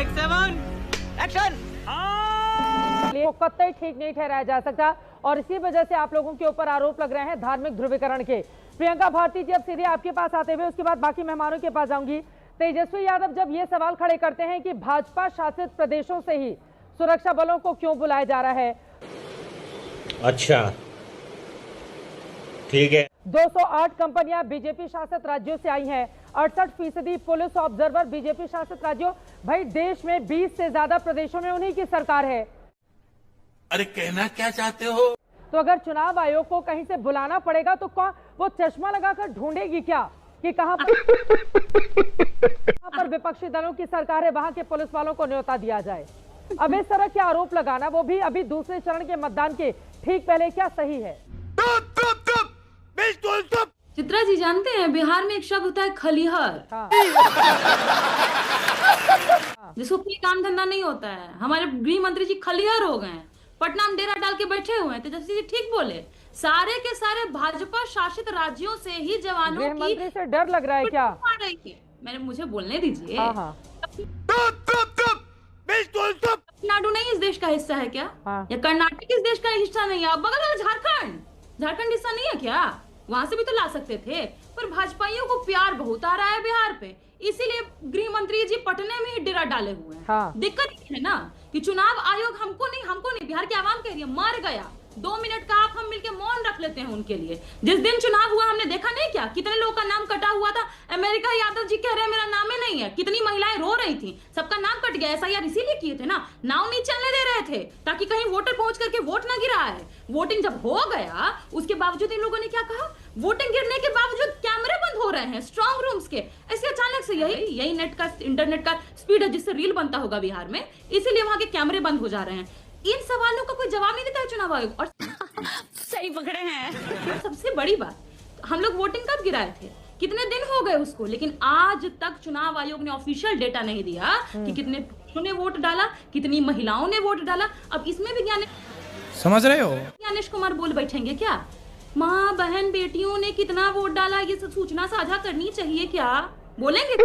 Take 7 action. वो कतई ठीक नहीं ठहराया जा सकता और इसी वजह से आप लोगों के ऊपर आरोप लग रहे हैं धार्मिक ध्रुवीकरण के। प्रियंका भारती जी, अब सीधे आपके पास आते हुए उसके बाद बाकी मेहमानों के पास जाऊंगी। तेजस्वी यादव जब ये सवाल खड़े करते हैं कि भाजपा शासित प्रदेशों से ही सुरक्षा बलों को क्यों बुलाया जा रहा है। अच्छा, ठीक है। 208 कंपनियां बीजेपी शासित राज्यों से आई हैं, 68% पुलिस ऑब्जर्वर बीजेपी शासित राज्यों। भाई देश में 20 से ज्यादा प्रदेशों में उन्हीं की सरकार है। अरे कहना क्या चाहते हो? तो अगर चुनाव आयोग को कहीं से बुलाना पड़ेगा तो कौन वो चश्मा लगाकर ढूंढेगी क्या कि कहां पर विपक्षी दलों की सरकार है, वहां के पुलिस वालों को न्योता दिया जाए। अब इस तरह के आरोप लगाना, वो भी अभी दूसरे चरण के मतदान के ठीक पहले, क्या सही है? चित्रा जी जानते हैं बिहार में एक शब्द होता है खलिहर। हाँ। जिसको कोई काम धंधा नहीं होता है। हमारे गृह मंत्री जी खलिहर हो गए हैं, पटना में डेरा डाल के बैठे हुए हैं। तेजस्वी जी ठीक बोले, सारे के सारे भाजपा शासित राज्यों से ही जवानों की मंत्री से डर लग रहा है क्या? मैंने मुझे बोलने दीजिए। हाँ। तमिलनाडु नहीं इस देश का हिस्सा है क्या? हाँ। या कर्नाटक इस देश का हिस्सा नहीं है? बगल वाला झारखंड हिस्सा नहीं है क्या? वहां से भी तो ला सकते थे। पर भाजपाइयों को प्यार बहुत आ रहा है बिहार पे, इसीलिए गृह मंत्री जी पटने में ही डेरा डाले हुए हैं। हाँ। दिक्कत ये है ना कि चुनाव आयोग हमको नहीं बिहार की आवाम कह रही है मर गया। 2 मिनट का आप हम मिलके मौन रख लेते हैं उनके लिए। जिस दिन चुनाव हुआ हमने देखा नहीं क्या, कितने लोगों का नाम कटा हुआ था। अमेरिका यादव जी कह रहे हैं मेरा नाम ही नहीं है। कितनी महिलाएं रो रही थी, सबका नाम कट गया। एसआईआर इसीलिए किए थे ना, नाव नहीं चलने दे रहे थे ताकि कहीं वोटर पहुंच करके वोट ना गिरा है। वोटिंग जब हो गया उसके बावजूद इन लोगों ने क्या कहा, वोटिंग गिरने के बावजूद कैमरे बंद हो रहे हैं स्ट्रांग रूम्स के। ऐसे अचानक से यही नेट का इंटरनेट का स्पीड है जिससे रील बनता होगा बिहार में, इसीलिए वहां के कैमरे बंद हो जा रहे हैं। इन सवालों का कोई जवाब नहीं देता है चुनाव आयोग। और सही पकड़े हैं। सबसे बड़ी बात, हम लोग वोटिंग कब गिराए थे, कितने दिन हो गए उसको, लेकिन आज तक चुनाव आयोग ने ऑफिशियल डेटा नहीं दिया कि कितने पुरुषों ने वोट डाला, कितनी महिलाओं ने वोट डाला। अब इसमें भी समझ रहे हो, ज्ञानेश कुमार बोल बैठेंगे क्या माँ बहन बेटियों ने कितना वोट डाला ये सब सूचना साझा करनी चाहिए क्या? बोलेंगे?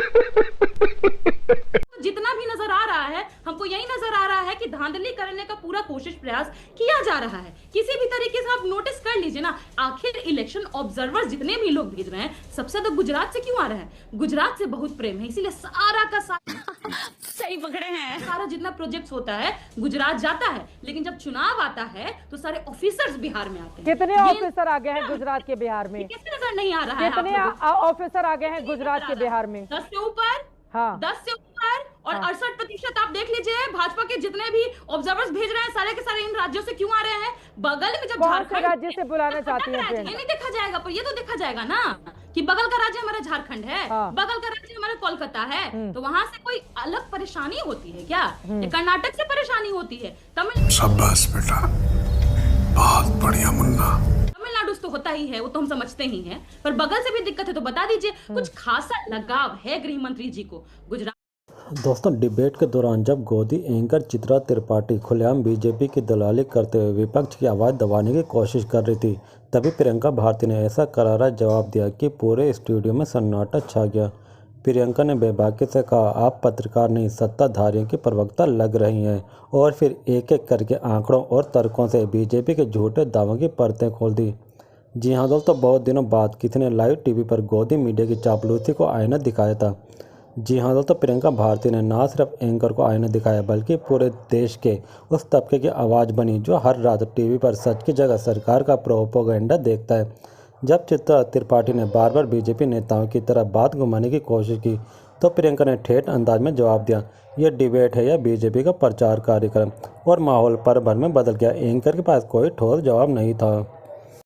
जितना भी नजर आ रहा है हमको यही नजर आ रहा है कि धांधली करने का पूरा कोशिश प्रयास किया जा रहा है। किसी भी तरीके से आप नोटिस कर लीजिए ना, आखिर इलेक्शन ऑब्जर्वर जितने भी लोग भेज रहे हैं सबसे तो गुजरात से क्यों आ रहा है? गुजरात से बहुत प्रेम है, इसीलिए सारा का सारा सही पकड़े हैं। सारा जितना प्रोजेक्ट होता है गुजरात जाता है, लेकिन जब चुनाव आता है तो सारे ऑफिसर्स बिहार में आते हैं। कितने ऑफिसर आ गए हैं गुजरात के बिहार में? कैसे नजर नहीं आ रहा है? कितने ऑफिसर आ गए हैं गुजरात के बिहार में? 10 से ऊपर। हाँ। 10 से ऊपर और 68% आप देख लीजिए भाजपा के जितने भी ऑब्जर्वर्स भेज रहे हैं सारे के सारे इन राज्यों से क्यों आ रहे हैं? बगल में जब झारखंड राज्य से बुलाना चाहती है ये नहीं देखा जाएगा, पर ये तो देखा जाएगा ना कि बगल का राज्य हमारा झारखंड है। हाँ। बगल का राज्य हमारा कोलकाता है, तो वहां से कोई अलग परेशानी होती है क्या? कर्नाटक से परेशानी होती है, शाबाश बेटा, बहुत बढ़िया मुन्ना। तमिलनाडु तो होता ही है, वो तो हम समझते ही हैं, पर बगल से भी दिक्कत है तो बता दीजिए। कुछ खासा लगाव है गृह मंत्री जी को गुजरात? दोस्तों, डिबेट के दौरान जब गोदी एंकर चित्रा त्रिपाठी खुलेआम बीजेपी की दलाली करते हुए विपक्ष की आवाज़ दबाने की कोशिश कर रही थी, तभी प्रियंका भारती ने ऐसा करारा जवाब दिया कि पूरे स्टूडियो में सन्नाटा छा गया। प्रियंका ने बेबाकी से कहा, आप पत्रकार नहीं सत्ताधारियों की प्रवक्ता लग रही हैं, और फिर एक एक करके आंकड़ों और तर्कों से बीजेपी के झूठे दावों की परतें खोल दी। जी हाँ दोस्तों, बहुत दिनों बाद किसी ने लाइव टीवी पर गोदी मीडिया की चापलूसी को आईना दिखाया था। जी हाँ दोस्तों, प्रियंका भारती ने ना सिर्फ एंकर को आईना दिखाया बल्कि पूरे देश के उस तबके की आवाज़ बनी जो हर रात टीवी पर सच की जगह सरकार का प्रोपेगेंडा देखता है। जब चित्रा त्रिपाठी ने बार बार बीजेपी नेताओं की तरफ बात घुमाने की कोशिश की तो प्रियंका ने ठेठ अंदाज में जवाब दिया, यह डिबेट है या बीजेपी का प्रचार कार्यक्रम, और माहौल पल भर में बदल गया। एंकर के पास कोई ठोस जवाब नहीं था।